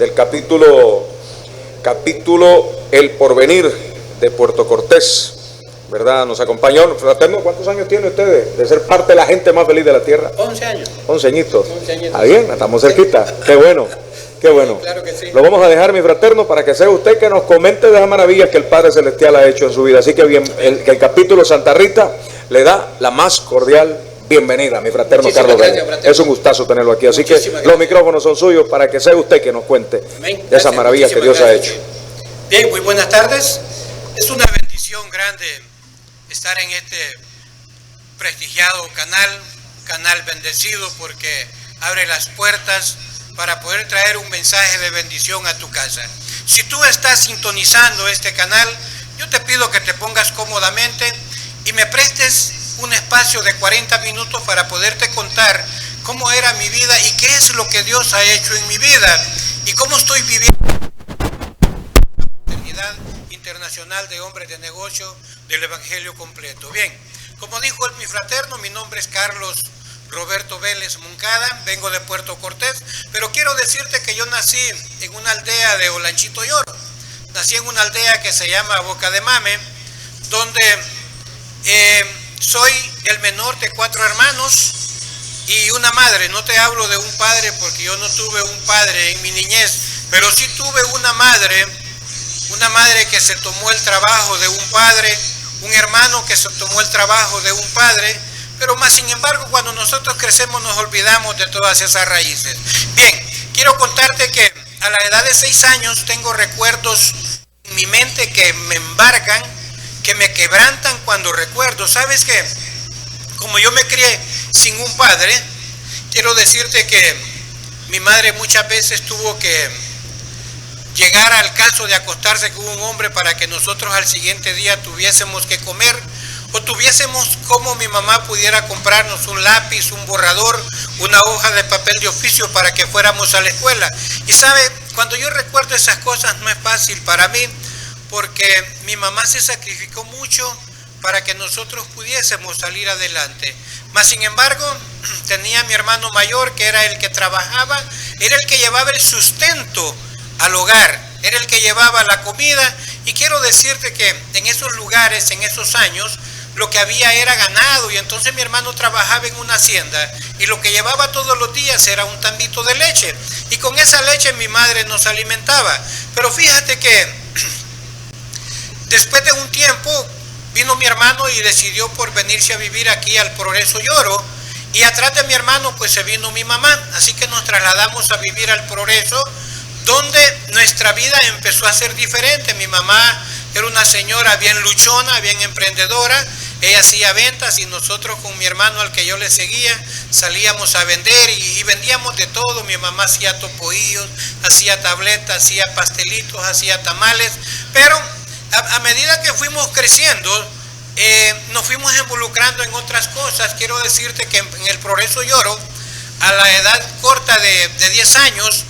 del capítulo El Porvenir de Puerto Cortés, ¿verdad? Nos acompañó. Fraterno, ¿cuántos años tiene usted de ser parte de la gente más feliz de la tierra? 11 años. 11 añitos. 11 años. Ah, bien, estamos cerquita. Qué bueno, qué bueno. Claro que sí. Lo vamos a dejar, mi fraterno, para que sea usted que nos comente de las maravillas que el Padre Celestial ha hecho en su vida. Así que bien, el capítulo Santa Rita le da la más cordial bienvenida, mi fraterno Carlos Vélez. Es un gustazo tenerlo aquí. Así que los micrófonos son suyos para que sea usted que nos cuente de esas maravillas que Dios ha hecho. Bien, muy buenas tardes. Es una bendición grande estar en este prestigiado canal bendecido, porque abre las puertas para poder traer un mensaje de bendición a tu casa. Si tú estás sintonizando este canal, yo te pido que te pongas cómodamente y me prestes un espacio de 40 minutos para poderte contar cómo era mi vida y qué es lo que Dios ha hecho en mi vida y cómo estoy viviendo la Fraternidad Internacional de Hombres de Negocio del Evangelio Completo. Bien, como dijo mi fraterno, mi nombre es Carlos Roberto Vélez Moncada, vengo de Puerto Cortés, pero quiero decirte que yo nací en una aldea de Olanchito Lloro. Nací en una aldea que se llama Boca de Mame, donde soy el menor de 4 hermanos y una madre. No te hablo de un padre porque yo no tuve un padre en mi niñez, pero sí tuve una madre que se tomó el trabajo de un padre, un hermano que se tomó el trabajo de un padre, pero más sin embargo cuando nosotros crecemos nos olvidamos de todas esas raíces. Bien, quiero contarte que a la edad de 6 años tengo recuerdos en mi mente que me embargan, que me quebrantan cuando recuerdo. ¿Sabes qué? Como yo me crié sin un padre, quiero decirte que mi madre muchas veces tuvo que llegar al caso de acostarse con un hombre para que nosotros al siguiente día tuviésemos que comer, o tuviésemos como mi mamá pudiera comprarnos un lápiz, un borrador, una hoja de papel de oficio para que fuéramos a la escuela. Y sabe, cuando yo recuerdo esas cosas no es fácil para mí, porque mi mamá se sacrificó mucho para que nosotros pudiésemos salir adelante. Mas sin embargo, tenía a mi hermano mayor, que era el que trabajaba, era el que llevaba el sustento al hogar, era el que llevaba la comida, y quiero decirte que en esos lugares, en esos años, lo que había era ganado, y entonces mi hermano trabajaba en una hacienda, y lo que llevaba todos los días era un tambito de leche, y con esa leche mi madre nos alimentaba. Pero fíjate que después de un tiempo vino mi hermano y decidió por venirse a vivir aquí al Progreso Lloro, y atrás de mi hermano pues se vino mi mamá, así que nos trasladamos a vivir al Progreso, donde nuestra vida empezó a ser diferente. Mi mamá era una señora bien luchona, bien emprendedora, ella hacía ventas y nosotros con mi hermano al que yo le seguía salíamos a vender y vendíamos de todo. Mi mamá hacía topoillos, hacía tabletas, hacía pastelitos, hacía tamales, pero a medida que fuimos creciendo nos fuimos involucrando en otras cosas. Quiero decirte que en el Progreso Lloro, a la edad corta de 10 años,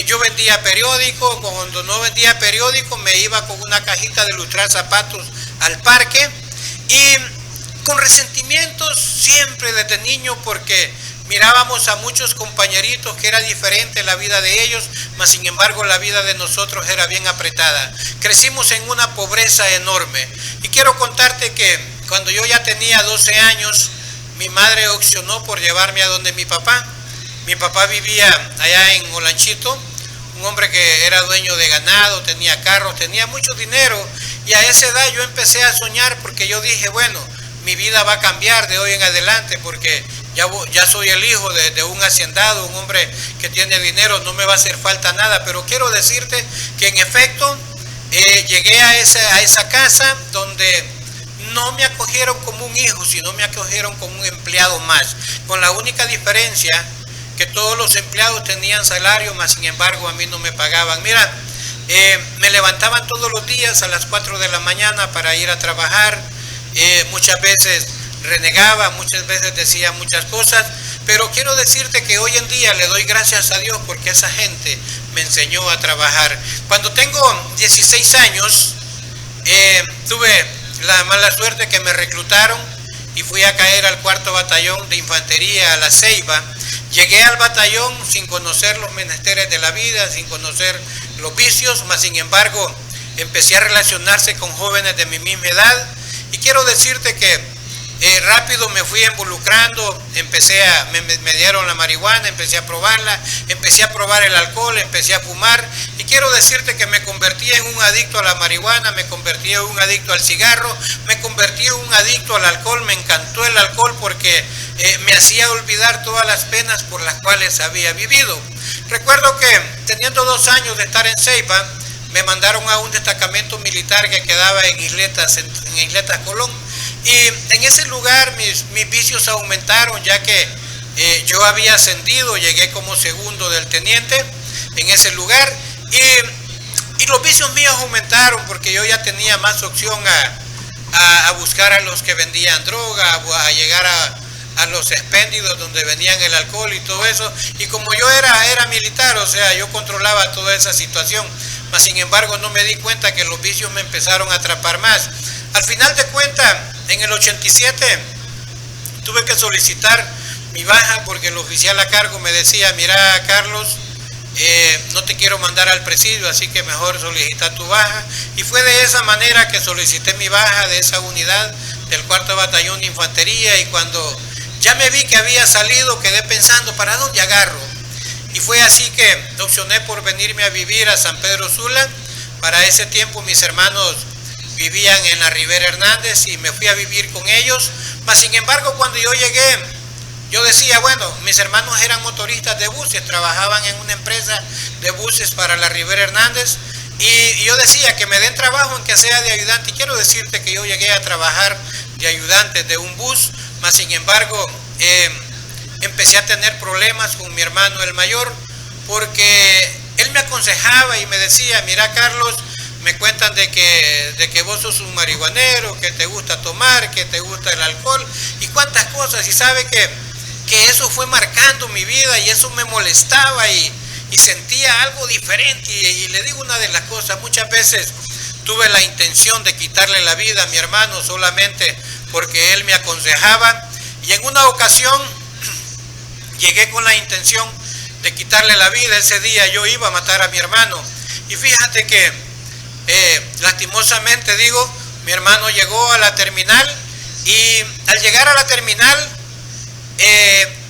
yo vendía periódicos. Cuando no vendía periódicos me iba con una cajita de lustrar zapatos al parque, y con resentimientos siempre desde niño, porque mirábamos a muchos compañeritos que era diferente la vida de ellos, mas sin embargo la vida de nosotros era bien apretada. Crecimos en una pobreza enorme, y quiero contarte que cuando yo ya tenía 12 años, mi madre opcionó por llevarme a donde mi papá. Mi papá vivía allá en Olanchito, un hombre que era dueño de ganado, tenía carros, tenía mucho dinero, y a esa edad yo empecé a soñar, porque yo dije, bueno, mi vida va a cambiar de hoy en adelante, porque ya soy el hijo de un hacendado, un hombre que tiene dinero, no me va a hacer falta nada. Pero quiero decirte que en efecto llegué a esa casa donde no me acogieron como un hijo, sino me acogieron como un empleado más, con la única diferencia que todos los empleados tenían salario, mas sin embargo a mí no me pagaban. Mira, me levantaban todos los días a las 4 de la mañana para ir a trabajar. Muchas veces renegaba, muchas veces decía muchas cosas, pero quiero decirte que hoy en día le doy gracias a Dios porque esa gente me enseñó a trabajar. Cuando tengo 16 años, tuve la mala suerte que me reclutaron y fui a caer al 4º Batallón de Infantería, a La Ceiba. Llegué al batallón sin conocer los menesteres de la vida, sin conocer los vicios, mas sin embargo empecé a relacionarse con jóvenes de mi misma edad, y quiero decirte que rápido me fui involucrando, me dieron la marihuana, empecé a probarla, empecé a probar el alcohol, empecé a fumar, y quiero decirte que me convertí en un adicto a la marihuana, me convertí en un adicto al cigarro, me convertí en un adicto al alcohol. Me encantó el alcohol porque me hacía olvidar todas las penas por las cuales había vivido. Recuerdo que teniendo 2 años de estar en Ceiba, me mandaron a un destacamento militar que quedaba en Isletas Colón, y en ese lugar mis vicios aumentaron, ya que yo había ascendido, llegué como segundo del teniente en ese lugar, y los vicios míos aumentaron porque yo ya tenía más opción a buscar a los que vendían droga, a llegar a los expéndidos donde vendían el alcohol y todo eso, y como yo era militar, o sea, yo controlaba toda esa situación, mas sin embargo no me di cuenta que los vicios me empezaron a atrapar más. Al final de cuentas, en el 87 tuve que solicitar mi baja porque el oficial a cargo me decía: mira, Carlos, no te quiero mandar al presidio, así que mejor solicita tu baja. Y fue de esa manera que solicité mi baja de esa unidad del 4º Batallón de Infantería, y cuando ya me vi que había salido quedé pensando, ¿para dónde agarro? Y fue así que opcioné por venirme a vivir a San Pedro Sula. Para ese tiempo mis hermanos vivían en la Rivera Hernández y me fui a vivir con ellos. Mas sin embargo, cuando yo llegué, yo decía, bueno, mis hermanos eran motoristas de buses, trabajaban en una empresa de buses para la Rivera Hernández, y yo decía que me den trabajo en que sea de ayudante, y quiero decirte que yo llegué a trabajar de ayudante de un bus, mas sin embargo empecé a tener problemas con mi hermano el mayor, porque él me aconsejaba y me decía: mira, Carlos, me cuentan de que vos sos un marihuanero, que te gusta tomar, que te gusta el alcohol y cuántas cosas, y sabe que eso fue marcando mi vida, y eso me molestaba, y sentía algo diferente, y le digo una de las cosas: muchas veces tuve la intención de quitarle la vida a mi hermano solamente porque él me aconsejaba, y en una ocasión llegué con la intención de quitarle la vida. Ese día yo iba a matar a mi hermano, y fíjate que lastimosamente mi hermano llegó a la terminal, y al llegar a la terminal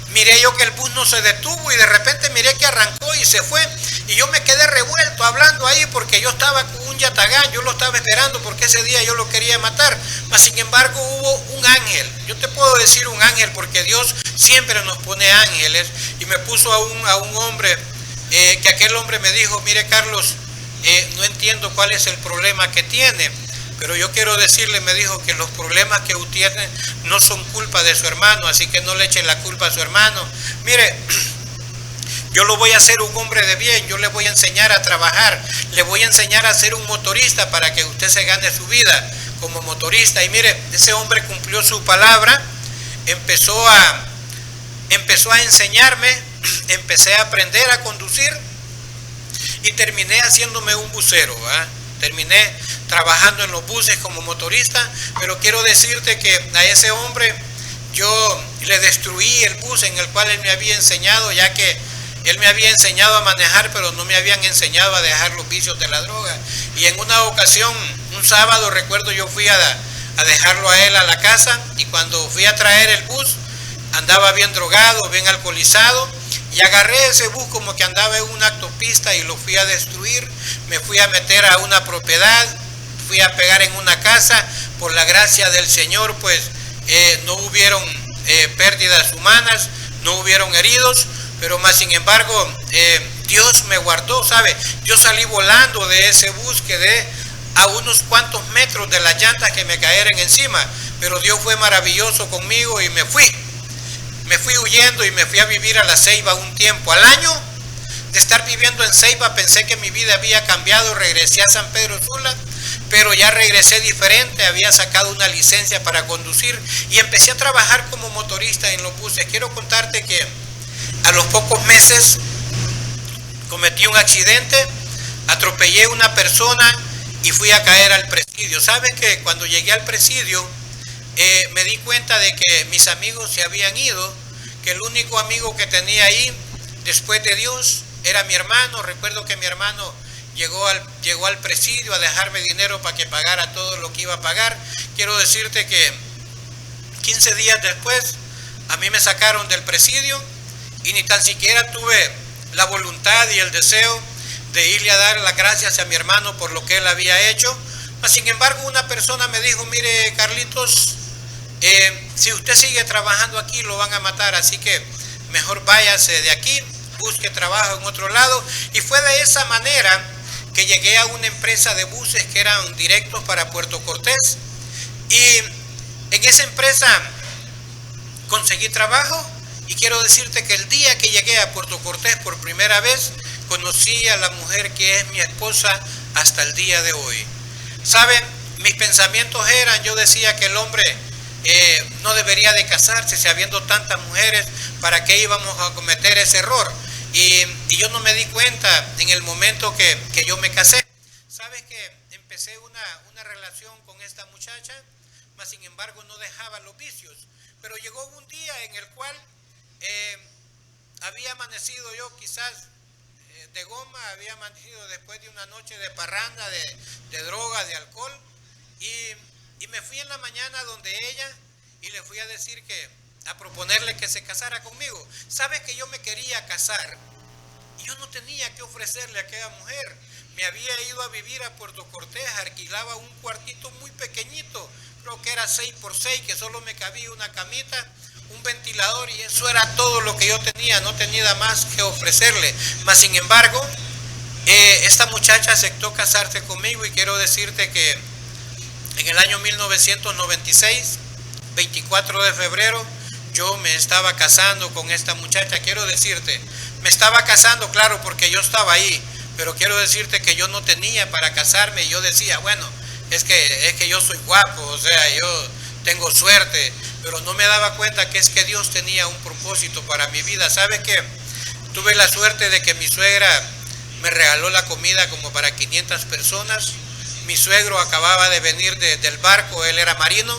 miré yo que el bus no se detuvo, y de repente miré que arrancó y se fue, y yo me quedé revuelto hablando ahí porque yo estaba con un yatagán, yo lo estaba esperando porque ese día yo lo quería matar, mas sin embargo hubo un ángel. Yo te puedo decir un ángel porque Dios siempre nos pone ángeles, y me puso a un hombre, que aquel hombre me dijo: mire, Carlos, no entiendo cuál es el problema que tiene, pero yo quiero decirle, me dijo, que los problemas que usted tiene no son culpa de su hermano, así que no le eche la culpa a su hermano. Mire, yo lo voy a hacer un hombre de bien, yo le voy a enseñar a trabajar, le voy a enseñar a ser un motorista para que usted se gane su vida como motorista. Y mire, ese hombre cumplió su palabra, empezó a enseñarme, empecé a aprender a conducir, y terminé haciéndome un busero, ¿verdad? Terminé trabajando en los buses como motorista, pero quiero decirte que a ese hombre yo le destruí el bus en el cual él me había enseñado, ya que él me había enseñado a manejar, pero no me habían enseñado a dejar los vicios de la droga. Y en una ocasión, un sábado, recuerdo, yo fui a dejarlo a él a la casa, y cuando fui a traer el bus, andaba bien drogado, bien alcoholizado, y agarré ese bus como que andaba en una autopista y lo fui a destruir. Me fui a meter a una propiedad, fui a pegar en una casa. Por la gracia del Señor, pues no hubieron pérdidas humanas, no hubieron heridos, pero más sin embargo Dios me guardó, ¿sabe? Yo salí volando de ese bus, quedé a unos cuantos metros de las llantas que me cayeron encima, pero Dios fue maravilloso conmigo y me fui huyendo, y me fui a vivir a la Ceiba un tiempo. Al año de estar viviendo en Ceiba pensé que mi vida había cambiado, regresé a San Pedro Sula, pero ya regresé diferente, había sacado una licencia para conducir y empecé a trabajar como motorista en los buses. Quiero contarte que a los pocos meses cometí un accidente, atropellé a una persona y fui a caer al presidio. ¿Saben que cuando llegué al presidio me di cuenta de que mis amigos se habían ido, que el único amigo que tenía ahí después de Dios era mi hermano. Recuerdo que mi hermano llegó al presidio a dejarme dinero para que pagara todo lo que iba a pagar. Quiero decirte que 15 días después a mí me sacaron del presidio y ni tan siquiera tuve la voluntad y el deseo de irle a dar las gracias a mi hermano por lo que él había hecho. Sin embargo, una persona me dijo: mire, Carlitos, si usted sigue trabajando aquí lo van a matar, así que mejor váyase de aquí, busque trabajo en otro lado. Y fue de esa manera que llegué a una empresa de buses que eran directos para Puerto Cortés, y en esa empresa conseguí trabajo. Y quiero decirte que el día que llegué a Puerto Cortés por primera vez, conocí a la mujer que es mi esposa hasta el día de hoy. ¿Saben? Mis pensamientos eran, yo decía que el hombre no debería de casarse, si habiendo tantas mujeres, ¿para qué íbamos a cometer ese error? Y yo no me di cuenta en el momento que yo me casé. ¿Sabes que empecé una relación con esta muchacha? Mas sin embargo no dejaba los vicios. Pero llegó un día en el cual había amanecido yo quizás de goma, había amanecido después de una noche de parranda, de droga, de alcohol, y me fui en la mañana donde ella y le fui a decir a proponerle que se casara conmigo. ¿Sabes que yo me quería casar? Y yo no tenía que ofrecerle a aquella mujer. Me había ido a vivir a Puerto Cortés, alquilaba un cuartito muy pequeñito, creo que era 6x6, que solo me cabía una camita, un ventilador, y eso era todo lo que yo tenía, no tenía nada más que ofrecerle. Mas sin embargo, esta muchacha aceptó casarse conmigo, y quiero decirte que en el año 1996, 24 de febrero, yo me estaba casando con esta muchacha. Quiero decirte, me estaba casando, claro, porque yo estaba ahí, pero quiero decirte que yo no tenía para casarme. Yo decía, bueno, es que yo soy guapo, o sea, yo tengo suerte, pero no me daba cuenta que es que Dios tenía un propósito para mi vida. ¿Sabes qué? Tuve la suerte de que mi suegra me regaló la comida como para 500 personas. Mi suegro acababa de venir del barco, él era marino,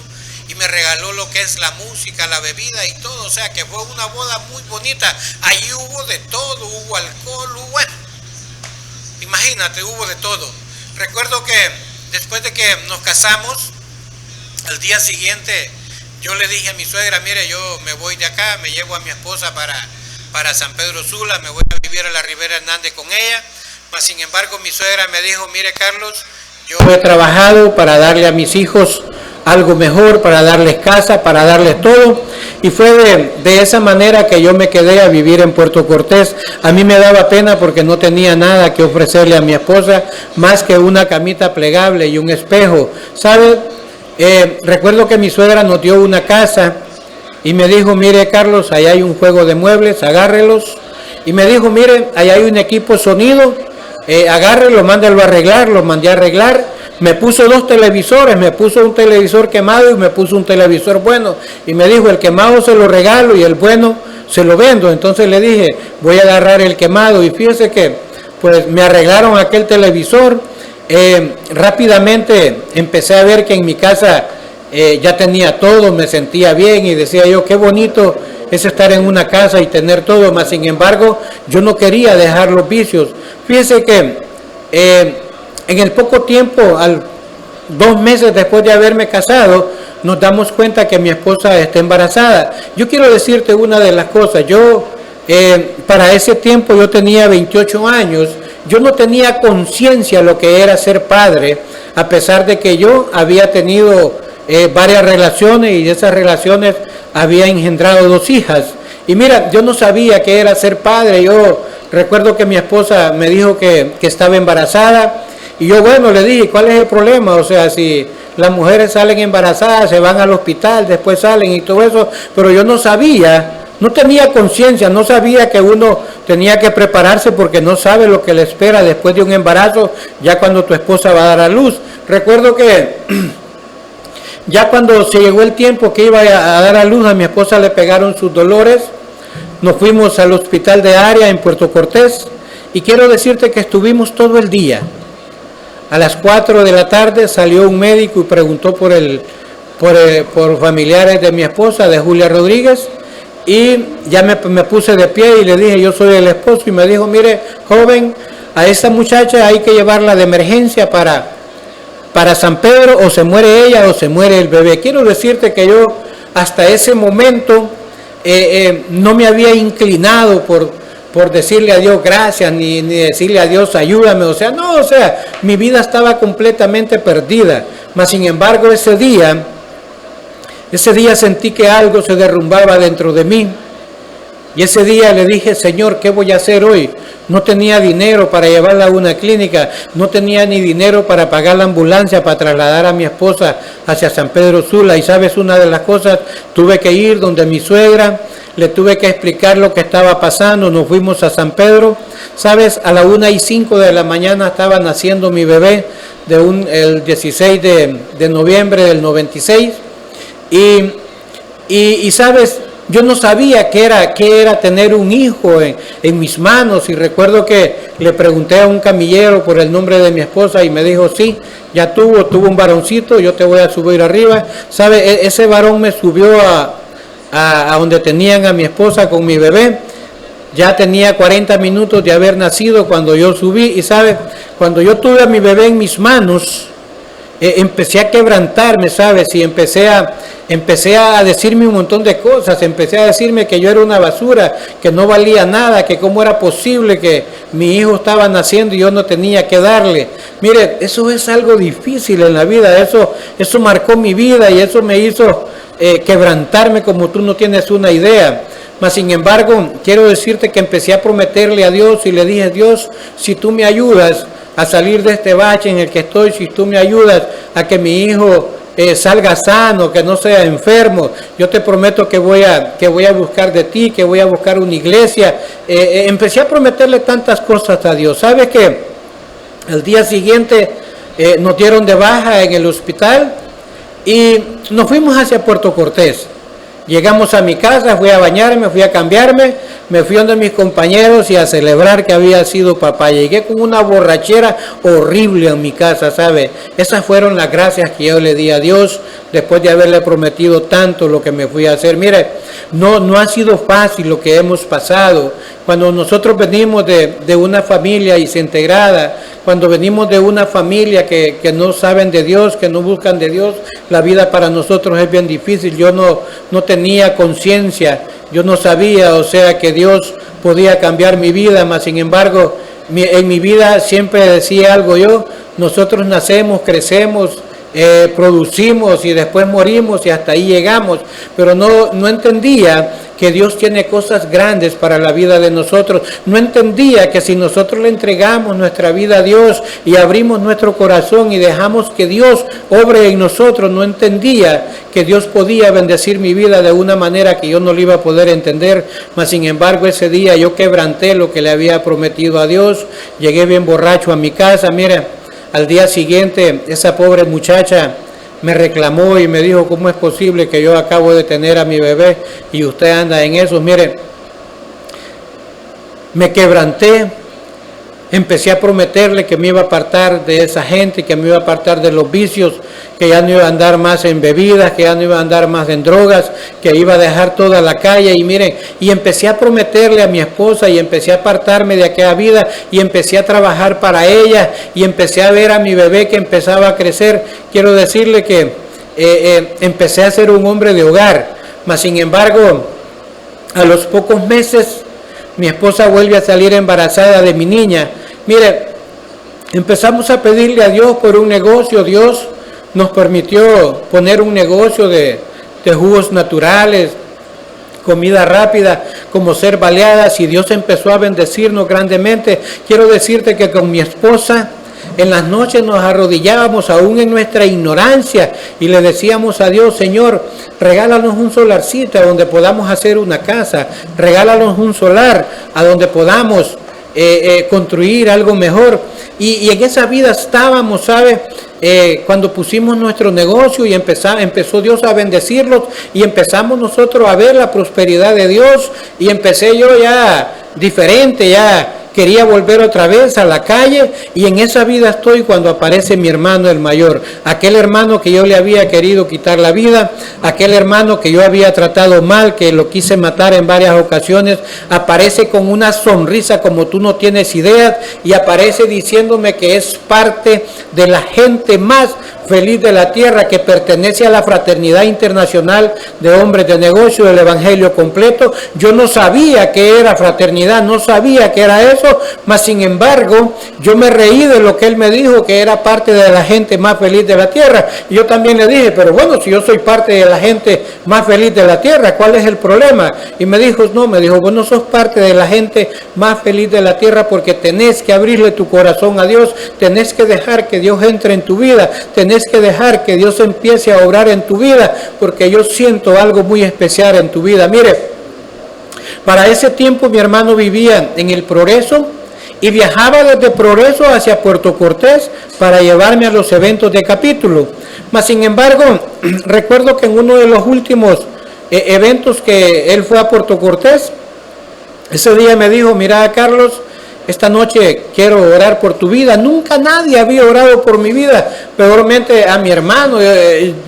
y me regaló lo que es la música, la bebida y todo. O sea que fue una boda muy bonita. Allí hubo de todo, hubo alcohol, bueno, imagínate, hubo de todo. Recuerdo que después de que nos casamos, al día siguiente yo le dije a mi suegra: mire, yo me voy de acá, me llevo a mi esposa para San Pedro Sula, me voy a vivir a la Ribera Hernández con ella. Mas sin embargo mi suegra me dijo: mire, Carlos, yo he trabajado para darle a mis hijos algo mejor, para darles casa, para darles todo, y fue de esa manera que yo me quedé a vivir en Puerto Cortés. A mí me daba pena porque no tenía nada que ofrecerle a mi esposa más que una camita plegable y un espejo, ¿sabe? Recuerdo que mi suegra nos dio una casa y me dijo: mire, Carlos, allá hay un juego de muebles, agárrelos. Y me dijo: mire, allá hay un equipo sonido, agárrelo, mándelo a arreglar. Lo mandé a arreglar. Me puso 2 televisores, me puso un televisor quemado y me puso un televisor bueno. Y me dijo: el quemado se lo regalo y el bueno se lo vendo. Entonces le dije: voy a agarrar el quemado. Y fíjese que pues me arreglaron aquel televisor. Rápidamente empecé a ver que en mi casa ya tenía todo, me sentía bien y decía yo: qué bonito es estar en una casa y tener todo. Mas sin embargo yo no quería dejar los vicios. Fíjese que en el poco tiempo, 2 meses después de haberme casado, nos damos cuenta que mi esposa está embarazada. Yo quiero decirte una de las cosas. Yo para ese tiempo yo tenía 28 años. Yo no tenía conciencia de lo que era ser padre, a pesar de que yo había tenido varias relaciones, y de esas relaciones había engendrado 2 hijas. Y mira, yo no sabía qué era ser padre. Yo recuerdo que mi esposa me dijo que estaba embarazada, y yo, bueno, le dije: ¿cuál es el problema? O sea, si las mujeres salen embarazadas, se van al hospital, después salen y todo eso, pero yo no sabía. No tenía conciencia, no sabía que uno tenía que prepararse, porque no sabe lo que le espera después de un embarazo, ya cuando tu esposa va a dar a luz. Recuerdo que ya cuando se llegó el tiempo que iba a dar a luz, a mi esposa le pegaron sus dolores. Nos fuimos al hospital de área en Puerto Cortés, y quiero decirte que estuvimos todo el día. A las 4 de la tarde salió un médico y preguntó por familiares de mi esposa, de Julia Rodríguez. y ya me puse de pie y le dije, yo soy el esposo, y me dijo, mire, joven, a esta muchacha hay que llevarla de emergencia para San Pedro, o se muere ella o se muere el bebé. Quiero decirte que yo hasta ese momento no me había inclinado por decirle a Dios gracias, ni decirle a Dios ayúdame, mi vida estaba completamente perdida. Mas sin embargo ese día sentí que algo se derrumbaba dentro de mí, y ese día le dije, Señor, ¿qué voy a hacer hoy? No tenía dinero para llevarla a una clínica, no tenía ni dinero para pagar la ambulancia para trasladar a mi esposa hacia San Pedro Sula. Y sabes, una de las cosas, tuve que ir donde mi suegra, le tuve que explicar lo que estaba pasando. Nos fuimos a San Pedro. Sabes, a las 1:05 de la mañana estaba naciendo mi bebé, el 16 de noviembre del 96. Y sabes, yo no sabía qué era tener un hijo en mis manos, y recuerdo que le pregunté a un camillero por el nombre de mi esposa y me dijo, sí, ya tuvo un varoncito, yo te voy a subir arriba. ¿Sabe? Ese varón me subió a donde tenían a mi esposa con mi bebé. Ya tenía 40 minutos de haber nacido cuando yo subí, y ¿sabe? Cuando yo tuve a mi bebé en mis manos, empecé a quebrantarme, ¿sabes? Y empecé a decirme un montón de cosas. Empecé a decirme que yo era una basura, que no valía nada, que cómo era posible que mi hijo estaba naciendo y yo no tenía que darle. Mire, eso es algo difícil en la vida. Eso marcó mi vida, y eso me hizo quebrantarme como tú no tienes una idea. Mas sin embargo, quiero decirte que empecé a prometerle a Dios, y le dije, Dios, si tú me ayudas a salir de este bache en el que estoy, si tú me ayudas a que mi hijo salga sano, que no sea enfermo, yo te prometo que voy a buscar de ti, que voy a buscar una iglesia. Empecé a prometerle tantas cosas a Dios. ¿Sabes qué? El día siguiente nos dieron de baja en el hospital y nos fuimos hacia Puerto Cortés. Llegamos a mi casa, fui a bañarme, fui a cambiarme, me fui donde mis compañeros y a celebrar que había sido papá. Llegué con una borrachera horrible en mi casa, ¿sabe? Esas fueron las gracias que yo le di a Dios después de haberle prometido tanto lo que me fui a hacer. Mire, no ha sido fácil lo que hemos pasado. Cuando nosotros venimos de una familia desintegrada, cuando venimos de una familia que no saben de Dios, que no buscan de Dios, la vida para nosotros es bien difícil. Yo no tenía conciencia, yo no sabía, que Dios podía cambiar mi vida, mas sin embargo, en mi vida siempre decía algo yo: nosotros nacemos, crecemos, producimos y después morimos y hasta ahí llegamos, pero no entendía que Dios tiene cosas grandes para la vida de nosotros. No entendía que si nosotros le entregamos nuestra vida a Dios y abrimos nuestro corazón y dejamos que Dios obre en nosotros, no entendía que Dios podía bendecir mi vida de una manera que yo no lo iba a poder entender. Mas sin embargo, ese día yo quebranté lo que le había prometido a Dios. Llegué bien borracho a mi casa. Mire, al día siguiente esa pobre muchacha me reclamó y me dijo: ¿cómo es posible que yo acabo de tener a mi bebé y usted anda en eso? Mire, me quebranté, empecé a prometerle que me iba a apartar de esa gente, que me iba a apartar de los vicios, que ya no iba a andar más en bebidas, que ya no iba a andar más en drogas, que iba a dejar toda la calle. Y miren, y empecé a prometerle a mi esposa y empecé a apartarme de aquella vida y empecé a trabajar para ella y empecé a ver a mi bebé que empezaba a crecer. Quiero decirle que empecé a ser un hombre de hogar, mas sin embargo, a los pocos meses, mi esposa vuelve a salir embarazada de mi niña. Mire, empezamos a pedirle a Dios por un negocio. Dios nos permitió poner un negocio de jugos naturales, comida rápida, como Ser Baleadas, y Dios empezó a bendecirnos grandemente. Quiero decirte que con mi esposa en las noches nos arrodillábamos aún en nuestra ignorancia y le decíamos a Dios: Señor, regálanos un solarcito a donde podamos hacer una casa, regálanos un solar a donde podamos construir algo mejor. Y en esa vida estábamos, ¿sabes? Cuando pusimos nuestro negocio y empezó Dios a bendecirlos y empezamos nosotros a ver la prosperidad de Dios, y empecé yo ya diferente, ya quería volver otra vez a la calle, y en esa vida estoy cuando aparece mi hermano el mayor, aquel hermano que yo le había querido quitar la vida, aquel hermano que yo había tratado mal, que lo quise matar en varias ocasiones, aparece con una sonrisa como tú no tienes idea, y aparece diciéndome que es parte de la gente más feliz de la tierra, que pertenece a la Fraternidad Internacional de Hombres de Negocio del Evangelio Completo. Yo no sabía que era fraternidad, no sabía que era eso, mas sin embargo yo me reí de lo que él me dijo, que era parte de la gente más feliz de la tierra. Y yo también le dije, pero bueno, si yo soy parte de la gente más feliz de la tierra, ¿cuál es el problema? Y me dijo, no, vos no sos parte de la gente más feliz de la tierra, porque tenés que abrirle tu corazón a Dios, tenés que dejar que Dios entre en tu vida, tenés que dejar que Dios empiece a obrar en tu vida, porque yo siento algo muy especial en tu vida. Mire, para ese tiempo mi hermano vivía en el Progreso y viajaba desde Progreso hacia Puerto Cortés para llevarme a los eventos de capítulo. Mas sin embargo, recuerdo que en uno de los últimos eventos que él fue a Puerto Cortés, ese día me dijo, mira Carlos, esta noche quiero orar por tu vida. Nunca nadie había orado por mi vida, peormente a mi hermano.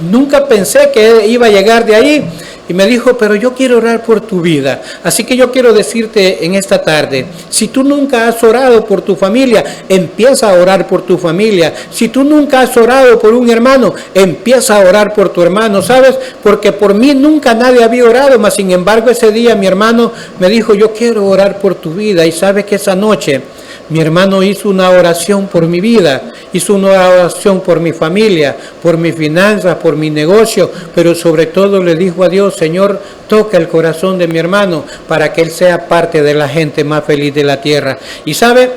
Nunca pensé que iba a llegar de ahí. Y me dijo, pero yo quiero orar por tu vida. Así que yo quiero decirte en esta tarde, si tú nunca has orado por tu familia, empieza a orar por tu familia. Si tú nunca has orado por un hermano, empieza a orar por tu hermano, ¿sabes? Porque por mí nunca nadie había orado, mas sin embargo ese día mi hermano me dijo, yo quiero orar por tu vida. Y sabes que esa noche mi hermano hizo una oración por mi vida, hizo una oración por mi familia, por mis finanzas, por mi negocio, pero sobre todo le dijo a Dios, Señor, toca el corazón de mi hermano para que él sea parte de la gente más feliz de la tierra. Y sabe,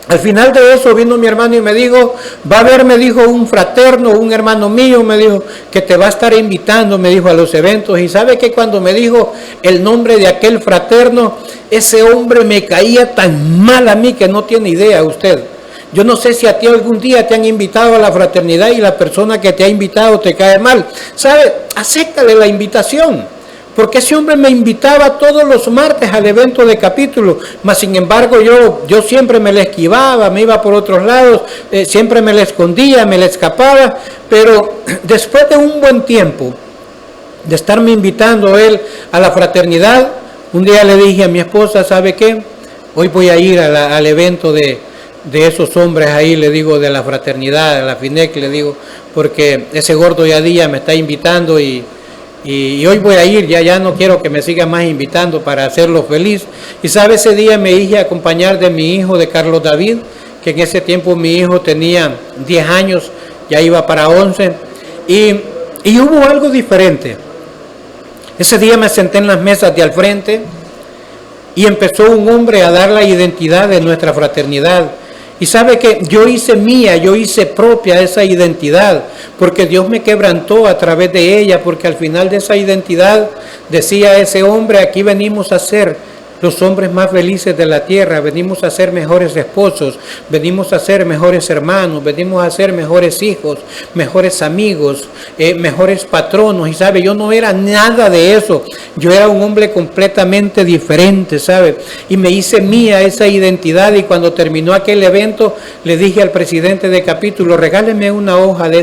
al final de eso vino mi hermano y me dijo, va a haber, me dijo, un fraterno, un hermano mío, me dijo, que te va a estar invitando, me dijo, a los eventos. Y sabe que cuando me dijo el nombre de aquel fraterno, ese hombre me caía tan mal a mí que no tiene idea usted. Yo no sé si a ti algún día te han invitado a la fraternidad y la persona que te ha invitado te cae mal. ¿Sabe? Acéptale la invitación. Porque ese hombre me invitaba todos los martes al evento de capítulo, mas sin embargo yo siempre me le esquivaba, me iba por otros lados, siempre me le escondía, me le escapaba, pero después de un buen tiempo de estarme invitando él a la fraternidad, un día le dije a mi esposa, ¿sabe qué? Hoy voy a ir al evento de esos hombres ahí, le digo, de la fraternidad, de la FINEC, le digo, porque ese gordo ya día me está invitando y hoy voy a ir, ya no quiero que me siga más invitando para hacerlo feliz. Y sabe, ese día me hice acompañar de mi hijo, de Carlos David, que en ese tiempo mi hijo tenía 10 años, ya iba para 11, y hubo algo diferente. Ese día me senté en las mesas de al frente y empezó un hombre a dar la identidad de nuestra fraternidad. Y sabe que yo hice mía, yo hice propia esa identidad, porque Dios me quebrantó a través de ella, porque al final de esa identidad decía ese hombre, aquí venimos a ser los hombres más felices de la tierra, venimos a ser mejores esposos, venimos a ser mejores hermanos, venimos a ser mejores hijos, mejores amigos, mejores patronos. Y sabe, yo no era nada de eso, yo era un hombre completamente diferente, sabe, y me hice mía esa identidad. Y cuando terminó aquel evento le dije al presidente de capítulo, regáleme una hoja de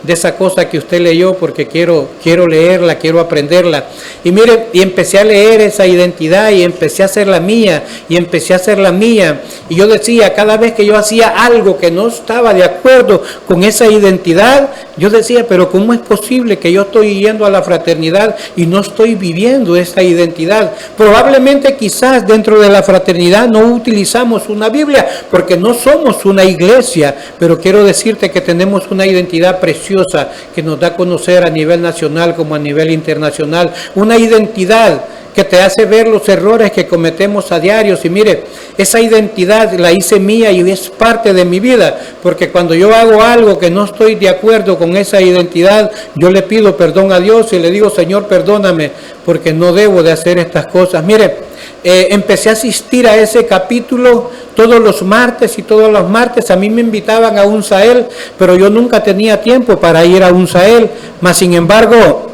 esa cosa que usted leyó, porque quiero leerla, quiero aprenderla. Y mire, y empecé a leer esa identidad y empecé a hacerla mía, y empecé a hacerla mía. Y yo decía, cada vez que yo hacía algo que no estaba de acuerdo con esa identidad, yo decía, pero ¿cómo es posible que yo estoy yendo a la fraternidad y no estoy viviendo esa identidad? Probablemente quizás dentro de la fraternidad no utilizamos una Biblia, porque no somos una iglesia, pero quiero decirte que tenemos una identidad preciosa que nos da a conocer a nivel nacional como a nivel internacional, una identidad que te hace ver los errores que cometemos a diario. Y mire, esa identidad la hice mía y es parte de mi vida, porque cuando yo hago algo que no estoy de acuerdo con esa identidad, yo le pido perdón a Dios y le digo, Señor, perdóname, porque no debo de hacer estas cosas. Mire, empecé a asistir a ese capítulo todos los martes, y todos los martes a mí me invitaban a un Sahel, pero yo nunca tenía tiempo para ir a un Sahel. Mas sin embargo,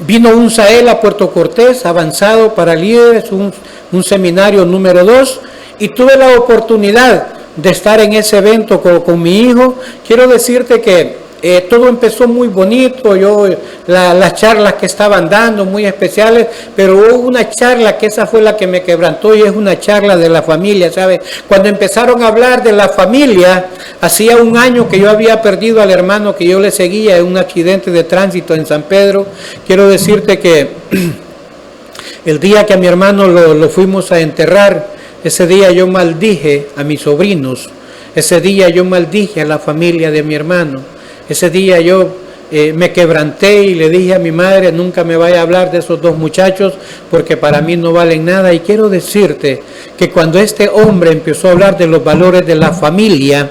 vino un SAEL a Puerto Cortés, avanzado para líderes, un seminario número 2, y tuve la oportunidad de estar en ese evento con mi hijo. Quiero decirte que todo empezó muy bonito, las charlas que estaban dando, muy especiales, pero hubo una charla que esa fue la que me quebrantó, y es una charla de la familia, ¿sabes? Cuando empezaron a hablar de la familia, hacía un año que yo había perdido al hermano que yo le seguía en un accidente de tránsito en San Pedro. Quiero decirte que el día que a mi hermano lo fuimos a enterrar, ese día yo maldije a mis sobrinos, ese día yo maldije a la familia de mi hermano. Ese día yo me quebranté y le dije a mi madre, nunca me vaya a hablar de esos 2 muchachos porque para mí no valen nada. Y quiero decirte que cuando este hombre empezó a hablar de los valores de la familia,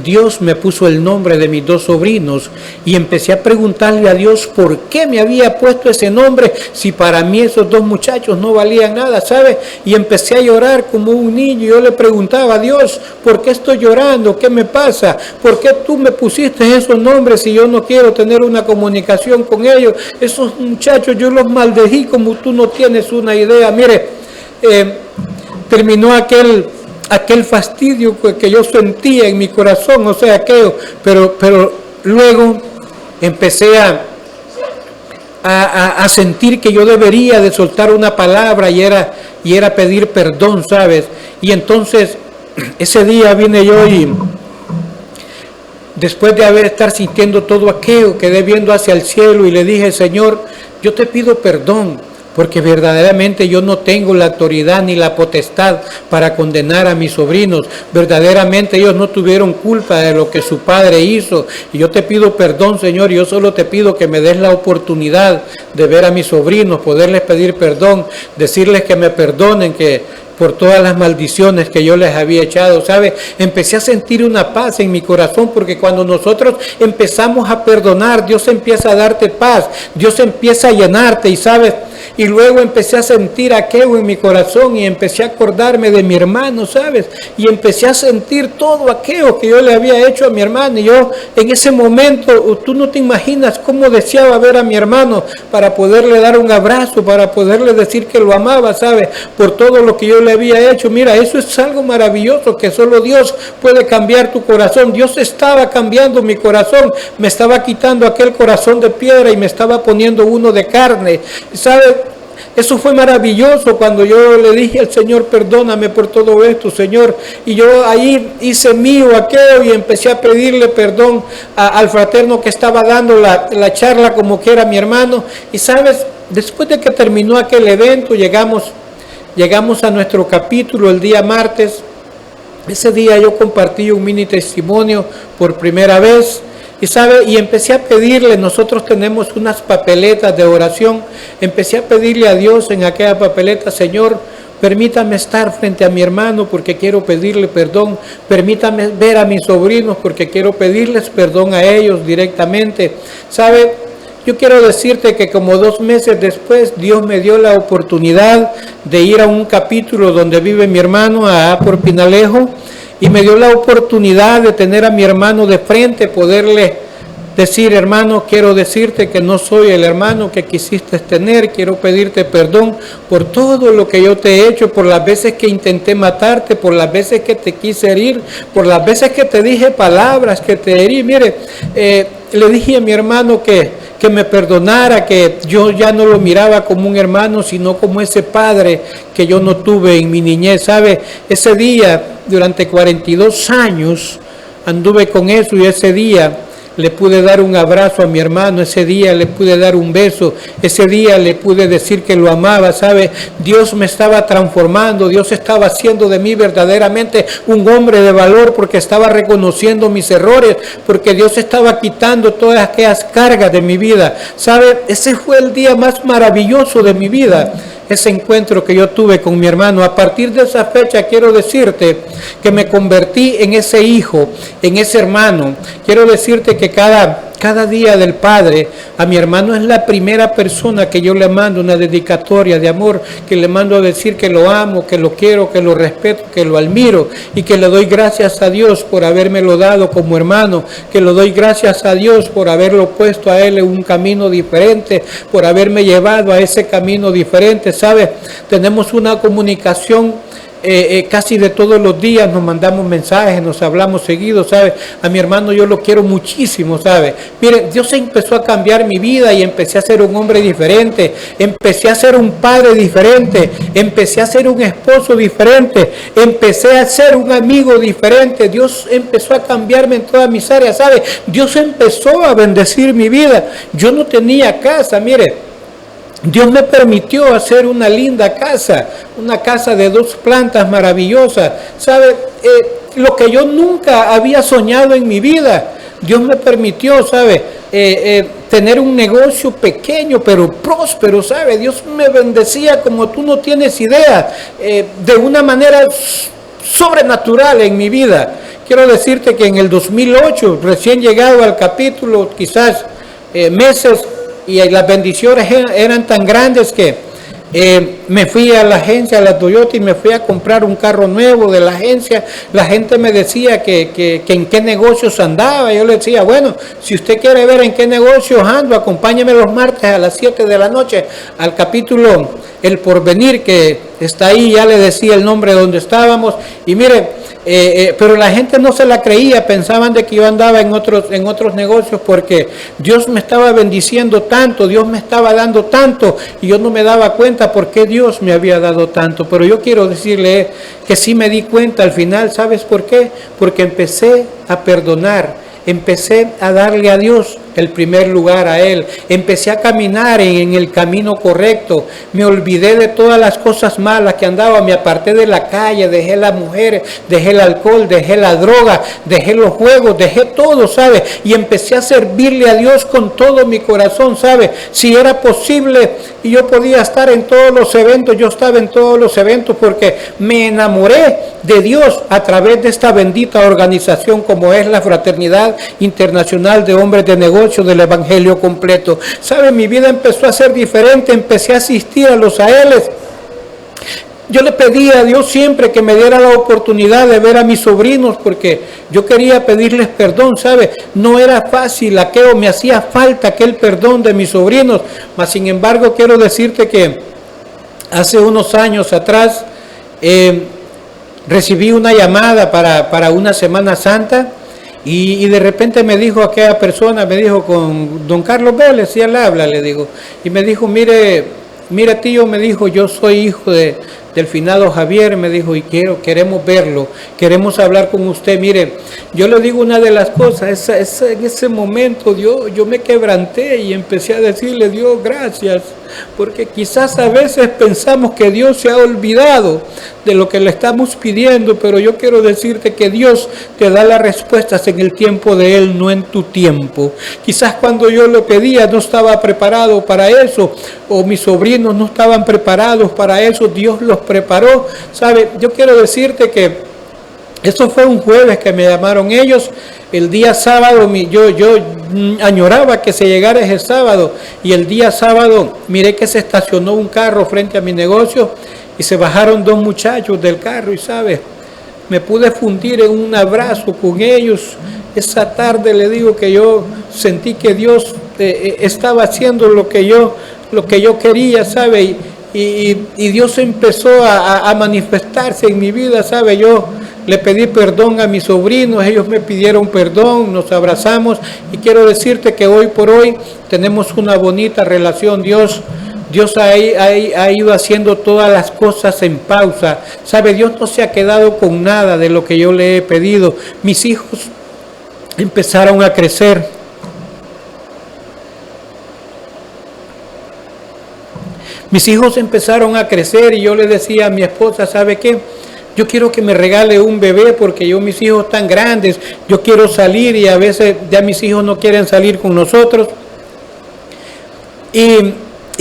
Dios me puso el nombre de mis 2 sobrinos y empecé a preguntarle a Dios por qué me había puesto ese nombre si para mí esos 2 muchachos no valían nada, ¿sabes? Y empecé a llorar como un niño. Yo le preguntaba a Dios, ¿por qué estoy llorando? ¿Qué me pasa? ¿Por qué tú me pusiste esos nombres si yo no quiero tener una comunicación con ellos? Esos muchachos yo los maldejí como tú no tienes una idea. Mire, terminó aquel fastidio que yo sentía en mi corazón, o sea, aquello, pero luego empecé a sentir que yo debería de soltar una palabra y era pedir perdón, ¿sabes? Y entonces ese día vine yo y después de estar sintiendo todo aquello, quedé viendo hacia el cielo y le dije, Señor, yo te pido perdón, porque verdaderamente yo no tengo la autoridad ni la potestad para condenar a mis sobrinos. Verdaderamente ellos no tuvieron culpa de lo que su padre hizo. Y yo te pido perdón, Señor, yo solo te pido que me des la oportunidad de ver a mis sobrinos, poderles pedir perdón, decirles que me perdonen, que por todas las maldiciones que yo les había echado, ¿sabe? Empecé a sentir una paz en mi corazón, porque cuando nosotros empezamos a perdonar, Dios empieza a darte paz, Dios empieza a llenarte, y ¿sabes? Y luego empecé a sentir aquello en mi corazón y empecé a acordarme de mi hermano, ¿sabes? Y empecé a sentir todo aquello que yo le había hecho a mi hermano. Y yo en ese momento, tú no te imaginas cómo deseaba ver a mi hermano para poderle dar un abrazo, para poderle decir que lo amaba, ¿sabes? Por todo lo que yo le había hecho. Mira, eso es algo maravilloso que solo Dios puede cambiar tu corazón. Dios estaba cambiando mi corazón, me estaba quitando aquel corazón de piedra y me estaba poniendo uno de carne, ¿sabes? Eso fue maravilloso cuando yo le dije al Señor, perdóname por todo esto, Señor. Y yo ahí hice mío aquello y empecé a pedirle perdón al fraterno que estaba dando la charla, como que era mi hermano. Y sabes, después de que terminó aquel evento, llegamos a nuestro capítulo el día martes. Ese día yo compartí un mini testimonio por primera vez. Y sabe, y empecé a pedirle, nosotros tenemos unas papeletas de oración, empecé a pedirle a Dios en aquella papeleta, Señor, permítame estar frente a mi hermano porque quiero pedirle perdón, permítame ver a mis sobrinos porque quiero pedirles perdón a ellos directamente. Sabe, yo quiero decirte que como 2 meses después, Dios me dio la oportunidad de ir a un capítulo donde vive mi hermano, allá por Pinalejo, y me dio la oportunidad de tener a mi hermano de frente, poderle decir, hermano, quiero decirte que no soy el hermano que quisiste tener, quiero pedirte perdón por todo lo que yo te he hecho, por las veces que intenté matarte, por las veces que te quise herir, por las veces que te dije palabras que te herí. Mire, le dije a mi hermano que me perdonara, que yo ya no lo miraba como un hermano, sino como ese padre que yo no tuve en mi niñez, ¿sabe? Ese día, durante 42 años, anduve con eso, y ese día le pude dar un abrazo a mi hermano, ese día le pude dar un beso, ese día le pude decir que lo amaba, ¿sabe? Dios me estaba transformando, Dios estaba haciendo de mí verdaderamente un hombre de valor, porque estaba reconociendo mis errores, porque Dios estaba quitando todas aquellas cargas de mi vida, ¿sabe? Ese fue el día más maravilloso de mi vida, ese encuentro que yo tuve con mi hermano. A partir de esa fecha quiero decirte que me convertí en ese hijo, en ese hermano. Quiero decirte que cada cada día del Padre, a mi hermano es la primera persona que yo le mando una dedicatoria de amor, que le mando a decir que lo amo, que lo quiero, que lo respeto, que lo admiro y que le doy gracias a Dios por habérmelo dado como hermano, que le doy gracias a Dios por haberlo puesto a él en un camino diferente, por haberme llevado a ese camino diferente, ¿sabe? Tenemos una comunicación casi de todos los días, nos mandamos mensajes, nos hablamos seguido, ¿sabe? A mi hermano yo lo quiero muchísimo, ¿sabe? Mire, Dios empezó a cambiar mi vida y empecé a ser un hombre diferente, empecé a ser un padre diferente, empecé a ser un esposo diferente, empecé a ser un amigo diferente. Dios empezó a cambiarme en todas mis áreas, ¿sabe? Dios empezó a bendecir mi vida. Yo no tenía casa, mire. Dios me permitió hacer una linda casa, una casa de 2 plantas maravillosas. ¿Sabe? Lo que yo nunca había soñado en mi vida, Dios me permitió, ¿sabe? Tener un negocio pequeño pero próspero, ¿sabe? Dios me bendecía como tú no tienes idea, de una manera sobrenatural en mi vida. Quiero decirte que en el 2008, recién llegado al capítulo, quizás meses, y las bendiciones eran tan grandes que me fui a la agencia, a la Toyota, y me fui a comprar un carro nuevo de la agencia. La gente me decía que en qué negocios andaba. Yo le decía, bueno, si usted quiere ver en qué negocios ando, acompáñeme los martes a las 7 de la noche al capítulo El Porvenir, que está ahí. Ya le decía el nombre donde estábamos. Y mire, pero la gente no se la creía, pensaban de que yo andaba en otros negocios, porque Dios me estaba bendiciendo tanto, Dios me estaba dando tanto, y yo no me daba cuenta por qué Dios me había dado tanto. Pero yo quiero decirle que sí me di cuenta al final. ¿Sabes por qué? Porque empecé a perdonar, empecé a darle a Dios el primer lugar, a Él. Empecé a caminar en el camino correcto. Me olvidé de todas las cosas malas que andaba. Me aparté de la calle, dejé las mujeres, dejé el alcohol, dejé la droga, dejé los juegos, dejé todo, ¿sabe? Y empecé a servirle a Dios con todo mi corazón, ¿sabe? Si era posible y yo podía estar en todos los eventos, yo estaba en todos los eventos, porque me enamoré de Dios a través de esta bendita organización como es la Fraternidad Internacional de Hombres de Negocios del Evangelio Completo. ¿Sabe? Mi vida empezó a ser diferente, empecé a asistir a los AELs. Yo le pedí a Dios siempre que me diera la oportunidad de ver a mis sobrinos, porque yo quería pedirles perdón, ¿sabe? No era fácil, me hacía falta aquel perdón de mis sobrinos. Mas sin embargo, quiero decirte que hace unos años atrás recibí una llamada para una Semana Santa. Y de repente me dijo aquella persona, me dijo, con don Carlos Vélez, si él habla, le digo, y me dijo, mire tío, me dijo, yo soy hijo del finado Javier, me dijo, y queremos verlo, queremos hablar con usted. Mire, yo le digo una de las cosas, en ese momento yo me quebranté y empecé a decirle, Dios, gracias, porque quizás a veces pensamos que Dios se ha olvidado de lo que le estamos pidiendo, pero yo quiero decirte que Dios te da las respuestas en el tiempo de Él, no en tu tiempo. Quizás cuando yo lo pedía no estaba preparado para eso, o mis sobrinos no estaban preparados para eso, Dios los preparó. ¿Sabe? Yo quiero decirte que esto fue un jueves que me llamaron ellos. El día sábado yo añoraba que se llegara ese sábado, y el día sábado miré que se estacionó un carro frente a mi negocio y se bajaron 2 muchachos del carro, y ¿sabes? Me pude fundir en un abrazo con ellos. Esa tarde le digo que yo sentí que Dios estaba haciendo lo que yo quería, ¿sabe? Y Dios empezó a manifestarse en mi vida, ¿sabe? Yo le pedí perdón a mis sobrinos, ellos me pidieron perdón, nos abrazamos, y quiero decirte que hoy por hoy tenemos una bonita relación. Dios ha ido haciendo todas las cosas en pausa, ¿sabe? Dios no se ha quedado con nada de lo que yo le he pedido. Mis hijos empezaron a crecer. Mis hijos empezaron a crecer y yo le decía a mi esposa, ¿sabe qué? Yo quiero que me regale un bebé, porque mis hijos están grandes, yo quiero salir y a veces ya mis hijos no quieren salir con nosotros. Y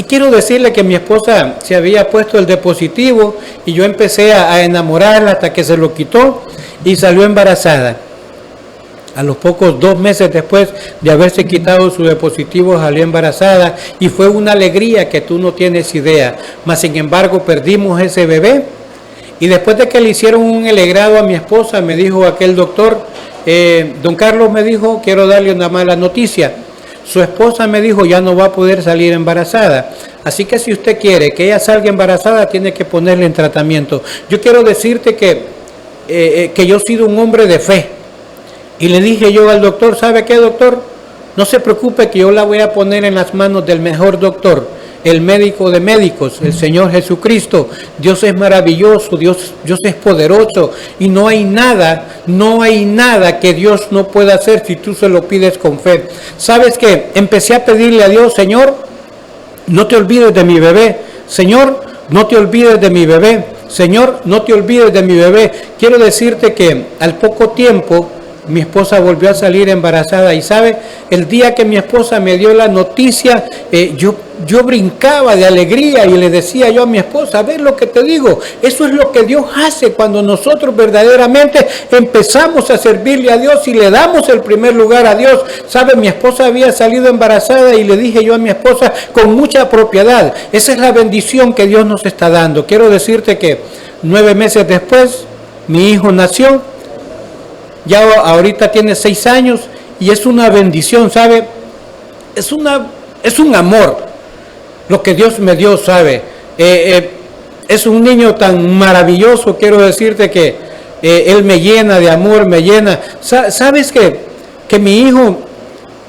quiero decirle que mi esposa se había puesto el dispositivo y yo empecé a enamorarla hasta que se lo quitó y salió embarazada. A los pocos 2 meses después de haberse quitado su dispositivo, salió embarazada y fue una alegría que tú no tienes idea. Mas sin embargo perdimos ese bebé y después de que le hicieron un alegrado a mi esposa, me dijo aquel doctor, don Carlos me dijo, quiero darle una mala noticia. Su esposa me dijo, ya no va a poder salir embarazada. Así que si usted quiere que ella salga embarazada, tiene que ponerle en tratamiento. Yo quiero decirte que yo he sido un hombre de fe. Y le dije yo al doctor, ¿sabe qué, doctor? No se preocupe que yo la voy a poner en las manos del mejor doctor, el médico de médicos, el Señor Jesucristo. Dios es maravilloso, Dios es poderoso y no hay nada que Dios no pueda hacer si tú se lo pides con fe. ¿Sabes qué? Empecé a pedirle a Dios, Señor, no te olvides de mi bebé. Señor, no te olvides de mi bebé. Señor, no te olvides de mi bebé. Quiero decirte que al poco tiempo mi esposa volvió a salir embarazada y sabe, el día que mi esposa me dio la noticia, yo brincaba de alegría y le decía yo a mi esposa, ¿ves lo que te digo? Eso es lo que Dios hace cuando nosotros verdaderamente empezamos a servirle a Dios y le damos el primer lugar a Dios. ¿Sabe? Mi esposa había salido embarazada y le dije yo a mi esposa con mucha propiedad, esa es la bendición que Dios nos está dando. Quiero decirte que 9 meses después, mi hijo nació. Ya ahorita tiene 6 años y es una bendición, ¿sabe? Es un amor lo que Dios me dio, ¿sabe? Es un niño tan maravilloso, quiero decirte que él me llena de amor, me llena. ¿Sabes que mi hijo,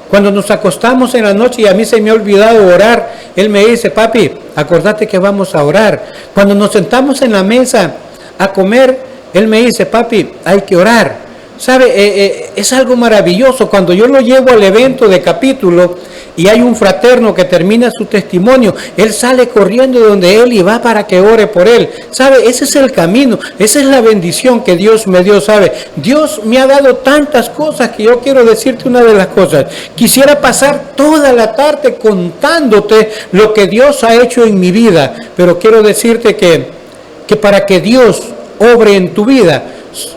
cuando nos acostamos en la noche y a mí se me ha olvidado orar, él me dice, papi, acordate que vamos a orar. Cuando nos sentamos en la mesa a comer, él me dice, papi, hay que orar. ¿Sabe? Es algo maravilloso. Cuando yo lo llevo al evento de capítulo y hay un fraterno que termina su testimonio, él sale corriendo donde él y va para que ore por él. ¿Sabe? Ese es el camino, esa es la bendición que Dios me dio, ¿sabe? Dios me ha dado tantas cosas que yo quiero decirte una de las cosas. Quisiera pasar toda la tarde contándote lo que Dios ha hecho en mi vida, pero quiero decirte que para que Dios obre en tu vida,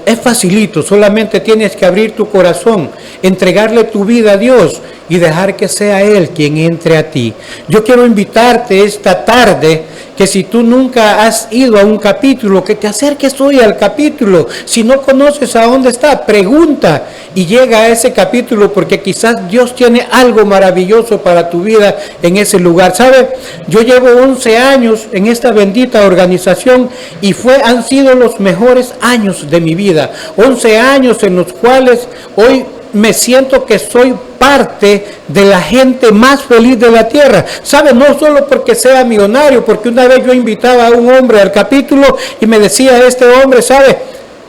es facilito, solamente tienes que abrir tu corazón, entregarle tu vida a Dios y dejar que sea Él quien entre a ti. Yo quiero invitarte esta tarde que si tú nunca has ido a un capítulo, que te acerques hoy al capítulo. Si no conoces a dónde está, pregunta y llega a ese capítulo porque quizás Dios tiene algo maravilloso para tu vida en ese lugar. ¿Sabe? Yo llevo 11 años en esta bendita organización y han sido los mejores años de mi vida. 11 años en los cuales hoy me siento que soy parte de la gente más feliz de la tierra. ¿Sabe? No solo porque sea millonario, porque una vez yo invitaba a un hombre al capítulo y me decía este hombre, ¿sabe?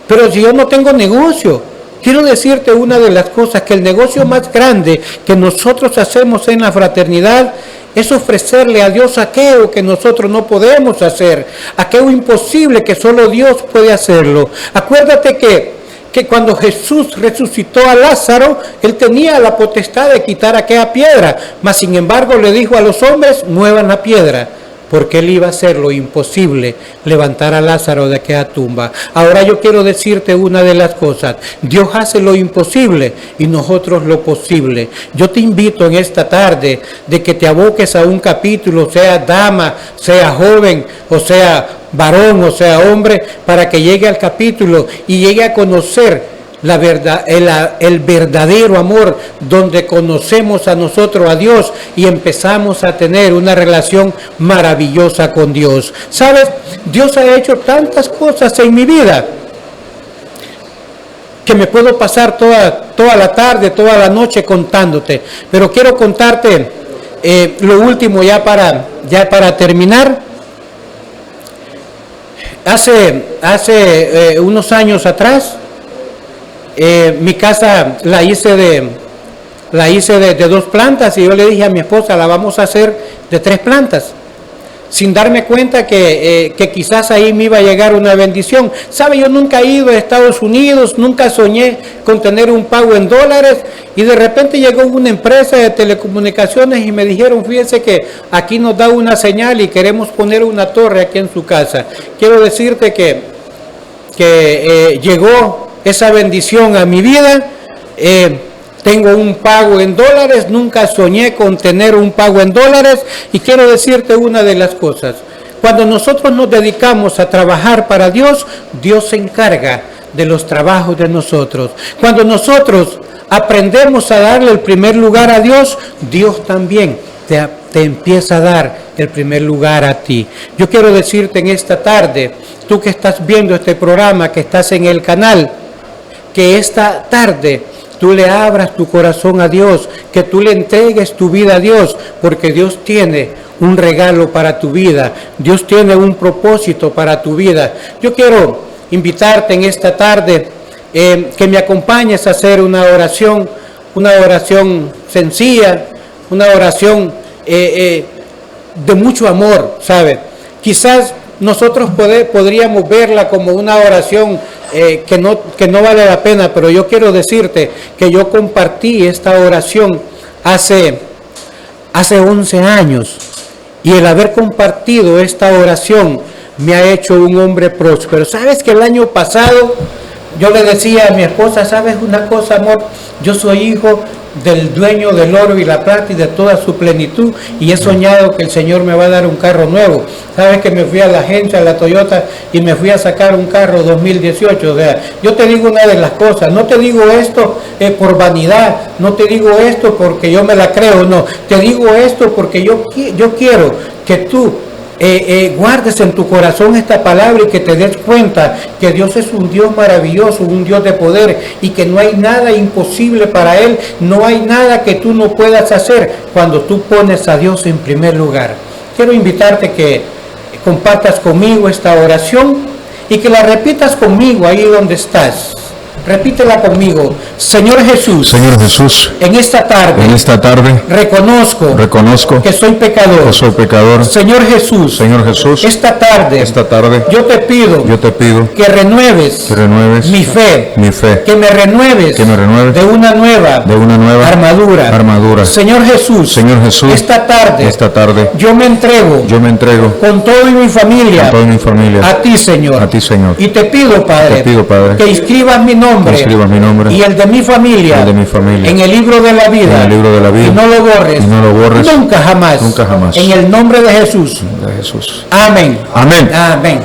Pero si yo no tengo negocio. Quiero decirte una de las cosas, que el negocio más grande que nosotros hacemos en la fraternidad es ofrecerle a Dios aquello que nosotros no podemos hacer, aquello imposible que solo Dios puede hacerlo. Acuérdate que cuando Jesús resucitó a Lázaro, Él tenía la potestad de quitar aquella piedra, mas sin embargo le dijo a los hombres, muevan la piedra, porque Él iba a hacer lo imposible, levantar a Lázaro de aquella tumba. Ahora yo quiero decirte una de las cosas, Dios hace lo imposible y nosotros lo posible. Yo te invito en esta tarde de que te aboques a un capítulo, sea dama, sea joven, o sea varón, o sea hombre, para que llegue al capítulo y llegue a conocer la verdad, el verdadero amor, donde conocemos a nosotros a Dios y empezamos a tener una relación maravillosa con Dios. ¿Sabes? Dios ha hecho tantas cosas en mi vida que me puedo pasar toda la tarde, toda la noche contándote, pero quiero contarte lo último ya para terminar. Hace unos años atrás, mi casa la hice de 2 plantas y yo le dije a mi esposa, la vamos a hacer de 3 plantas, sin darme cuenta que quizás ahí me iba a llegar una bendición. ¿Sabe? Yo nunca he ido a Estados Unidos, nunca soñé con tener un pago en dólares y de repente llegó una empresa de telecomunicaciones y me dijeron, fíjese que aquí nos da una señal y queremos poner una torre aquí en su casa. Quiero decirte que llegó esa bendición a mi vida tengo un pago en dólares, nunca soñé con tener un pago en dólares, y quiero decirte una de las cosas. Cuando nosotros nos dedicamos a trabajar para Dios, Dios se encarga de los trabajos de nosotros. Cuando nosotros aprendemos a darle el primer lugar a Dios, Dios también te empieza a dar el primer lugar a ti. Yo quiero decirte en esta tarde, tú que estás viendo este programa, que estás en el canal, que esta tarde tú le abras tu corazón a Dios, que tú le entregues tu vida a Dios, porque Dios tiene un regalo para tu vida, Dios tiene un propósito para tu vida. Yo quiero invitarte en esta tarde que me acompañes a hacer una oración sencilla, una oración de mucho amor, ¿sabe? Quizás nosotros podríamos verla como una oración que no vale la pena, pero yo quiero decirte que yo compartí esta oración hace 11 años, y el haber compartido esta oración me ha hecho un hombre próspero. ¿Sabes que el año pasado yo le decía a mi esposa, sabes una cosa, amor? Yo soy hijo del dueño del oro y la plata y de toda su plenitud, y he soñado que el Señor me va a dar un carro nuevo. Sabes que me fui a la agencia, a la Toyota, y me fui a sacar un carro 2018. O sea, yo te digo una de las cosas, no te digo esto por vanidad, no te digo esto porque yo me la creo, no, te digo esto porque yo quiero que tú guardes en tu corazón esta palabra, y que te des cuenta que Dios es un Dios maravilloso, un Dios de poder, y que no hay nada imposible para Él, no hay nada que tú no puedas hacer cuando tú pones a Dios en primer lugar. Quiero invitarte que compartas conmigo esta oración y que la repitas conmigo ahí donde estás. Repítela conmigo. Señor Jesús, en esta tarde reconozco que soy pecador. Señor Jesús, esta tarde yo te pido que renueves mi fe, que me renueves de una nueva armadura. Señor Jesús, esta tarde yo me entrego con todo y mi familia a ti, Señor. Y te pido, Padre, que inscribas mi nombre y el de mi familia en el libro de la vida, y no lo borres nunca jamás. En el nombre de Jesús. Amén.